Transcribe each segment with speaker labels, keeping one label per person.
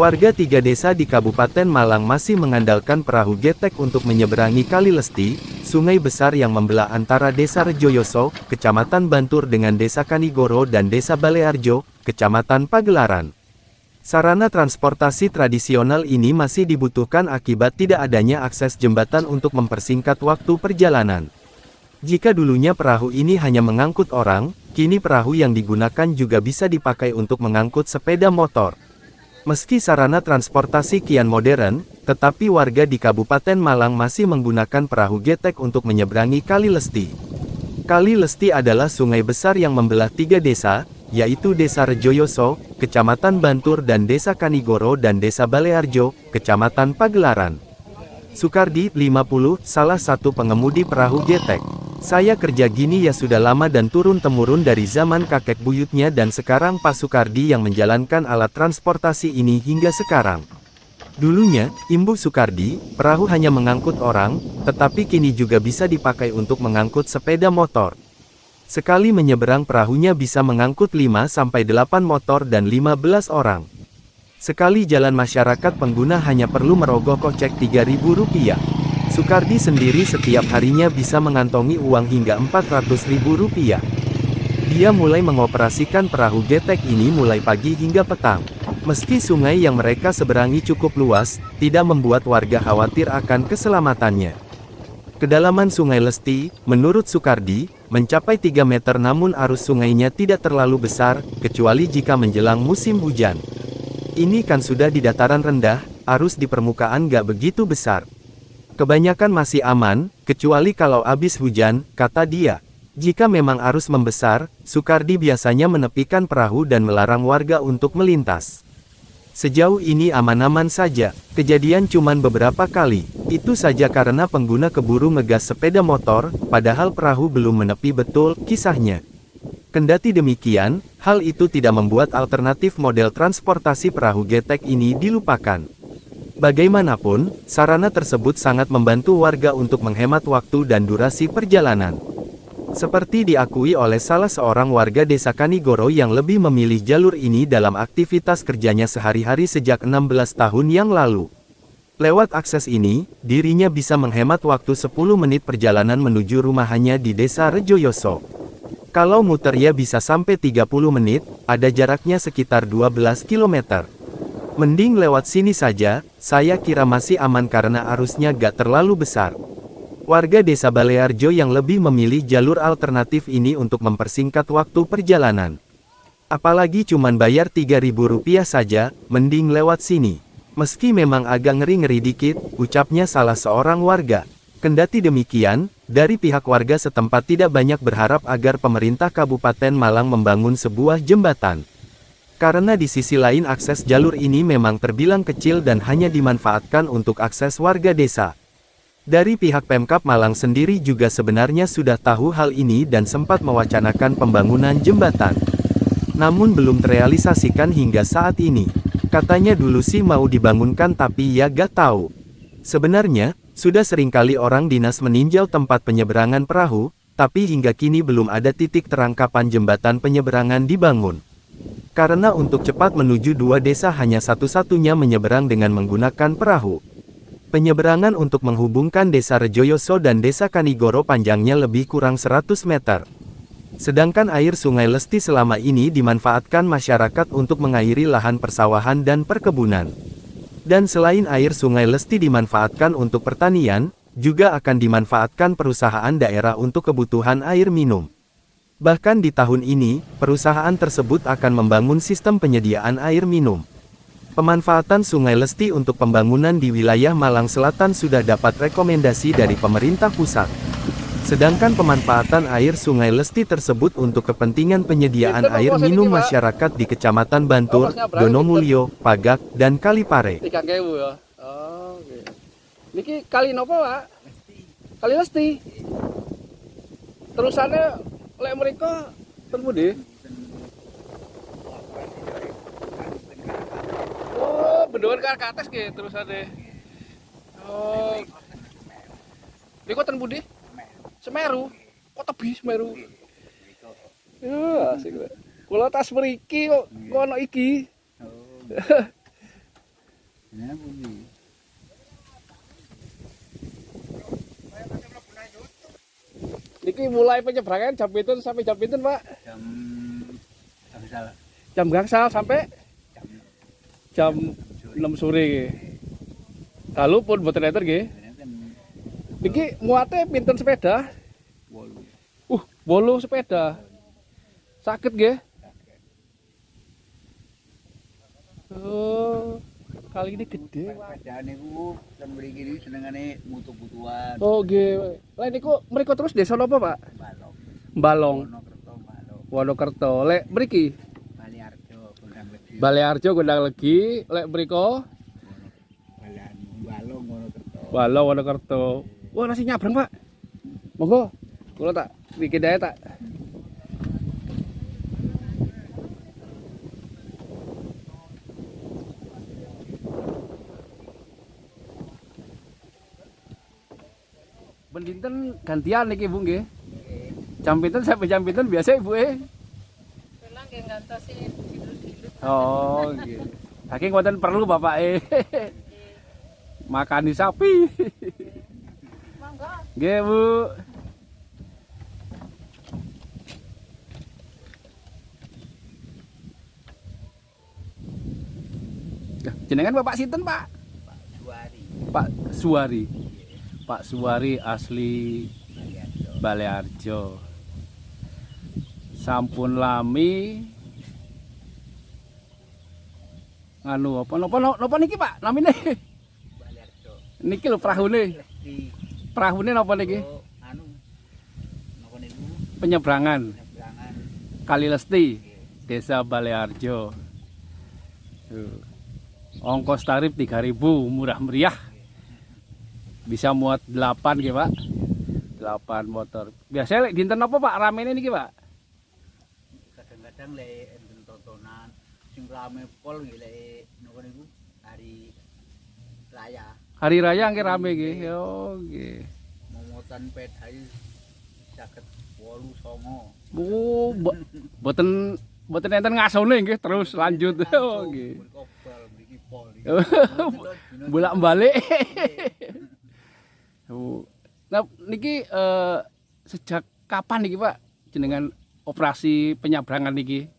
Speaker 1: Warga 3 desa di Kabupaten Malang masih mengandalkan perahu getek untuk menyeberangi Kali Lesti, sungai besar yang membelah antara Desa Rejoyoso, Kecamatan Bantur dengan Desa Kanigoro dan Desa Balearjo, Kecamatan Pagelaran. Sarana transportasi tradisional ini masih dibutuhkan akibat tidak adanya akses jembatan untuk mempersingkat waktu perjalanan. Jika dulunya perahu ini hanya mengangkut orang, kini perahu yang digunakan juga bisa dipakai untuk mengangkut sepeda motor. Meski sarana transportasi kian modern, tetapi warga di Kabupaten Malang masih menggunakan perahu getek untuk menyeberangi Kali Lesti. Kali Lesti adalah sungai besar yang membelah 3 desa, yaitu Desa Rejoyoso, Kecamatan Bantur dan Desa Kanigoro dan Desa Balearjo, Kecamatan Pagelaran. Sukardi, 50, salah satu pengemudi perahu getek. Saya kerja gini ya sudah lama dan turun-temurun dari zaman kakek buyutnya dan sekarang Pak Sukardi yang menjalankan alat transportasi ini hingga sekarang. Dulunya, Imbu Sukardi, perahu hanya mengangkut orang, tetapi kini juga bisa dipakai untuk mengangkut sepeda motor. Sekali menyeberang perahunya bisa mengangkut 5-8 motor dan 15 orang. Sekali jalan masyarakat pengguna hanya perlu merogoh kocek Rp3.000. Sukardi sendiri setiap harinya bisa mengantongi uang hingga Rp400.000. Dia mulai mengoperasikan perahu getek ini mulai pagi hingga petang. Meski sungai yang mereka seberangi cukup luas, tidak membuat warga khawatir akan keselamatannya. Kedalaman Sungai Lesti, menurut Sukardi, mencapai 3 meter namun arus sungainya tidak terlalu besar, kecuali jika menjelang musim hujan. Ini kan sudah di dataran rendah, arus di permukaan gak begitu besar. Kebanyakan masih aman, kecuali kalau habis hujan, kata dia. Jika memang arus membesar, Sukardi biasanya menepikan perahu dan melarang warga untuk melintas. Sejauh ini aman-aman saja, kejadian cuman beberapa kali. Itu saja karena pengguna keburu ngegas sepeda motor, padahal perahu belum menepi betul, kisahnya. Kendati demikian, hal itu tidak membuat alternatif model transportasi perahu getek ini dilupakan. Bagaimanapun, sarana tersebut sangat membantu warga untuk menghemat waktu dan durasi perjalanan. Seperti diakui oleh salah seorang warga Desa Kanigoro yang lebih memilih jalur ini dalam aktivitas kerjanya sehari-hari sejak 16 tahun yang lalu. Lewat akses ini, dirinya bisa menghemat waktu 10 menit perjalanan menuju rumahnya di Desa Rejoyoso. Kalau muter ya bisa sampai 30 menit, ada jaraknya sekitar 12 km. Mending lewat sini saja, saya kira masih aman karena arusnya gak terlalu besar. Warga Desa Balearjo yang lebih memilih jalur alternatif ini untuk mempersingkat waktu perjalanan. Apalagi cuman bayar Rp3.000 saja, mending lewat sini. Meski memang agak ngeri-ngeri dikit, ucapnya salah seorang warga. Kendati demikian, dari pihak warga setempat tidak banyak berharap agar pemerintah Kabupaten Malang membangun sebuah jembatan. Karena di sisi lain akses jalur ini memang terbilang kecil dan hanya dimanfaatkan untuk akses warga desa. Dari pihak Pemkab Malang sendiri juga sebenarnya sudah tahu hal ini dan sempat mewacanakan pembangunan jembatan. Namun belum terrealisasikan hingga saat ini. Katanya dulu sih mau dibangunkan tapi ya gak tahu. Sebenarnya, sudah seringkali orang dinas meninjau tempat penyeberangan perahu, tapi hingga kini belum ada titik terang kapan jembatan penyeberangan dibangun. Karena untuk cepat menuju 2 desa hanya satu-satunya menyeberang dengan menggunakan perahu. Penyeberangan untuk menghubungkan Desa Rejoyoso dan Desa Kanigoro panjangnya lebih kurang 100 meter. Sedangkan air Sungai Lesti selama ini dimanfaatkan masyarakat untuk mengairi lahan persawahan dan perkebunan. Dan selain air Sungai Lesti dimanfaatkan untuk pertanian, juga akan dimanfaatkan perusahaan daerah untuk kebutuhan air minum. Bahkan di tahun ini, perusahaan tersebut akan membangun sistem penyediaan air minum. Pemanfaatan Sungai Lesti untuk pembangunan di wilayah Malang Selatan sudah dapat rekomendasi dari pemerintah pusat. Sedangkan pemanfaatan air Sungai Lesti tersebut untuk kepentingan penyediaan air minum masyarakat di Kecamatan Bantur, Donomulyo, Pagak, dan Kalipare.
Speaker 2: Niki kali nopo, Pak? Kali Lesti. Terusannya lek mereka ten pundi? Oh, bendoan Karkates nggih terusane. Oh. Niku ten pundi? Semeru. Kok tebih Semeru? Ya, asik. Kula tas mriki kok ono iki.
Speaker 3: Jenenge pundi?
Speaker 2: Niki mulai penyeberangan jam pinten sampai jam pinten, Pak?
Speaker 3: Jam gangsal.
Speaker 2: Jam gangsal sampai
Speaker 3: Jam
Speaker 2: jam 6 sore. Lalu pun boten enter nggih.
Speaker 3: Enten
Speaker 2: Niki muate pinten sepeda?
Speaker 3: 8.
Speaker 2: 8 sepeda. Sakit nggih? Oh, kali ini gede.
Speaker 3: Sepedaan niku ten mriki iki senengane mutu-mutuan.
Speaker 2: Oh, nggih. Lah niku mriku terus desa napa, Pak?
Speaker 3: Balong.
Speaker 2: Balong,
Speaker 3: Wonokerto Balong.
Speaker 2: Wonokerto. Lek mriki
Speaker 3: Baliarjo Gondang Legi.
Speaker 2: Balearjo Gondang Legi, lek mriko
Speaker 3: Balong Wonokerto.
Speaker 2: Balong Wonokerto. Wah, nasi nyabrang, Pak. Monggo. Kula tak bikin ae tak. Ben dinten gantian niki Bu nggih. Jam pinten sampai jam pinten biasa Ibu
Speaker 4: Pulang nggih ngantosi dilut-dilut.
Speaker 2: Oh, nggih. Saking wonten perlu Bapak makani sapi.
Speaker 4: Monggo.
Speaker 2: Nggih, Bu. Jenengan Bapak sinten, Pak?
Speaker 3: Suari.
Speaker 2: Pak Suwari. Pak Suwari asli
Speaker 3: Baliarjo.
Speaker 2: Balearjo. Sampun lami nganu napa niki Pak namine?
Speaker 3: Baliarjo.
Speaker 2: Niki lho prahune.
Speaker 3: Di
Speaker 2: Prahune napa niki?
Speaker 3: anu napa niku
Speaker 2: Penyeberangan
Speaker 3: nyeberangan
Speaker 2: Kali Lesti, Desa Balearjo. Ongkos tarif 3.000, murah meriah. Bisa muat 8 nggih, Pak. 8 motor. Biasanya lek dinten apa, Pak? Ramene niki, Pak?
Speaker 3: kadang-kadang lek enten tontonan sing rame pol nggih lek napa niku hari raya
Speaker 2: Hari raya nggih rame nggih. Oh, nggih.
Speaker 3: momotan pedai 58
Speaker 2: Oh, boten enten ngasone nggih, terus lanjut. Oh, nggih.
Speaker 3: Kobal mriki pol iki.
Speaker 2: Bolak-balik. Oh. Nah, niki sejak kapan niki, Pak? Jenengan operasi penyabrangan niki?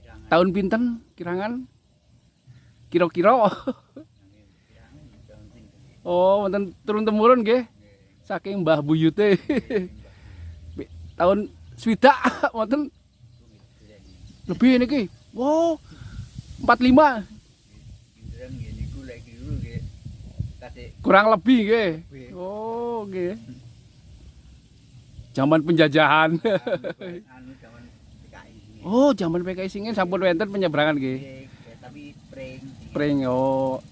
Speaker 3: Kirangan.
Speaker 2: Tahun pinten kirangan? Kira-kira. Oh, wonten turun temurun nggih. Saking Mbah Buyute. Tahun swidak wonten lebih niki. Wow. 45
Speaker 3: Indren nggih niku lek kiru nggih tasik
Speaker 2: kurang lebih nggih. Oh, nggih. Zaman penjajahan.
Speaker 3: anu jaman PKI ini.
Speaker 2: Oh, zaman PKI Singen sampun wonten penyeberangan nggih.
Speaker 3: Tapi pring
Speaker 2: Pring oh.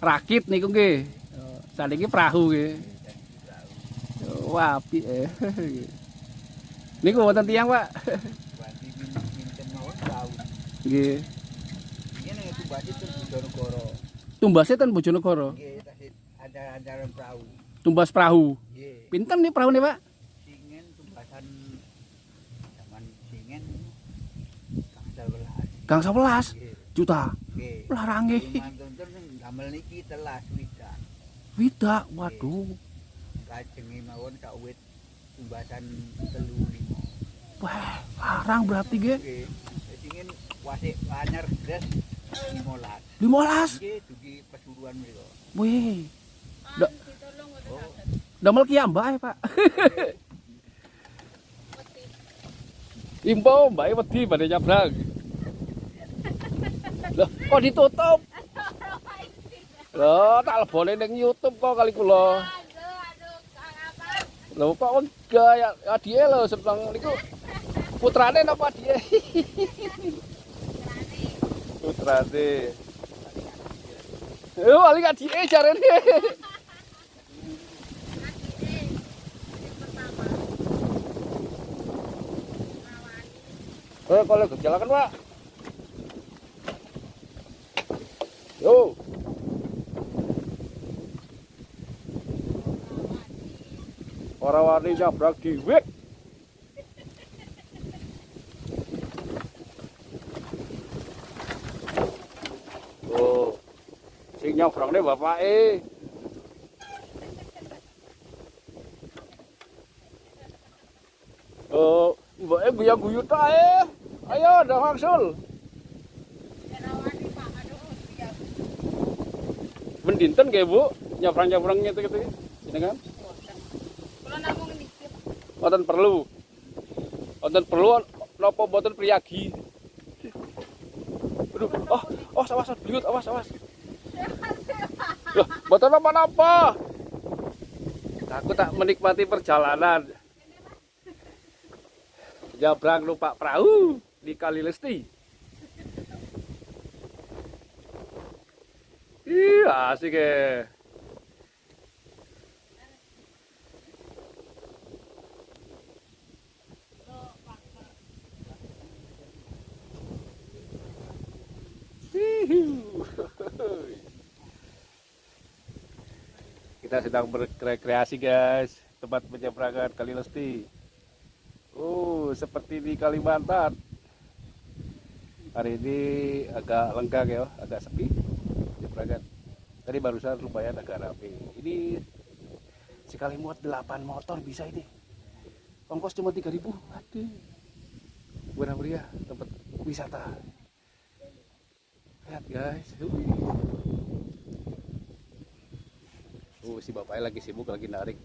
Speaker 2: Rakit niku nggih. Saniki perahu nggih. Wah, apik Niku wonten tiyang, Pak.
Speaker 3: Bandi pinten mawon tahu.
Speaker 2: Nggih.
Speaker 3: Ini itu bandi itu Bojonegoro.
Speaker 2: Tumbasnya ten Bojonegoro.
Speaker 3: Nggih tasik ajaran perahu.
Speaker 2: Tumbas perahu.
Speaker 3: Nggih.
Speaker 2: Pinten nih perahu nih, Pak?
Speaker 3: Singen tumbasan zaman singen
Speaker 2: Gang 11
Speaker 3: Nggih.
Speaker 2: juta.
Speaker 3: Nggih.
Speaker 2: Larange.
Speaker 3: Manten damel niki telas widak.
Speaker 2: Widak, waduh.
Speaker 3: Kajengi mawon kawit tumbasan 35.
Speaker 2: Wah, larang berarti nggih.
Speaker 3: Nggih. Singen wasik anyar gres 15.
Speaker 2: 15.
Speaker 3: Nggih dugi pesuruan mriko.
Speaker 2: Wih,
Speaker 4: Anu ditolong ngoten
Speaker 3: Oh.
Speaker 4: saged.
Speaker 2: damel kiambak Pak.
Speaker 4: Wedi.
Speaker 2: Impo mbake wedi badhe nyabrang. Loh, kok ditutup? Loh, tak lebone ning YouTube kok kali kula.
Speaker 4: Aduh, Kang Abang.
Speaker 2: Loh, kok enggak ya adike lho seneng niku. Putrane napa adike? Putrane. Yo, ali adike jarene. Kalau gejala kan, Pak. Yo. Ora wani nabrak dhewe. Oh. Sing nyobrong deh bapak oh mbak guyu-guyu tak ayo dah maksul mendinten kayak bu nyobrang-nyobrangnya gitu ini kan
Speaker 4: Kalau namung niki.
Speaker 2: Wonten perlu napa boten priyagi. Aduh, awas beliut, awas. Loh, boten apa-apa. Aku tak menikmati perjalanan. Nyabrang numpak perahu di Kali Lesti. Iya, asik ya. Kita sedang berrekreasi guys, tempat penyeberangan Kali Lesti. Oh, seperti di Kalimantan. Hari ini agak lenggang ya, agak sepi penyeberangan. Tadi barusan lumayan agak rapi. Ini sekali muat 8 motor bisa ini. Ongkos cuma 3.000. Aduh. Murah meriah tempat wisata. Lihat guys. Si bapaknya lagi sibuk, lagi narik.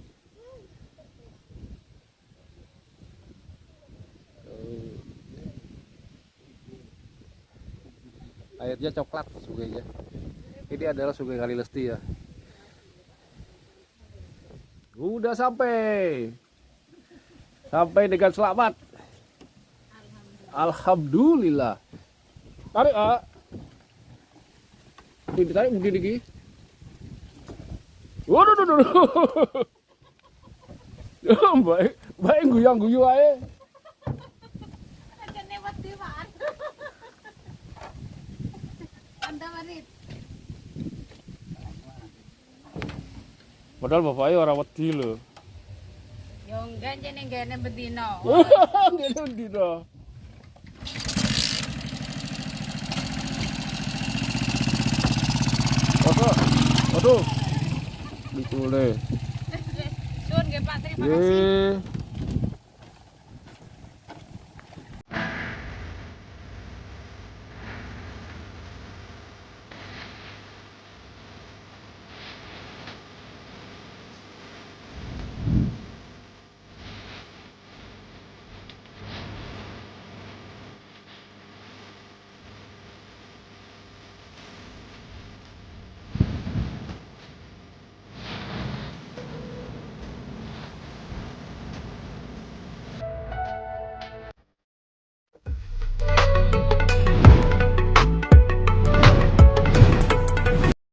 Speaker 2: Airnya coklat sungainya. Ini adalah Sungai Kali Lesti ya. Udah sampai dengan selamat. Alhamdulillah. Tarik ditarik mungkin lagi. Waduh. Baik guyang-guyu ae.
Speaker 4: Kene wedi Pak. Anda marit.
Speaker 2: Padahal bapaknya orang wedi lho.
Speaker 4: Yo enggak jeneng gene bedino.
Speaker 2: Ngene ndino. Waduh. Ditule.
Speaker 4: Sun nggih Pak, terima kasih.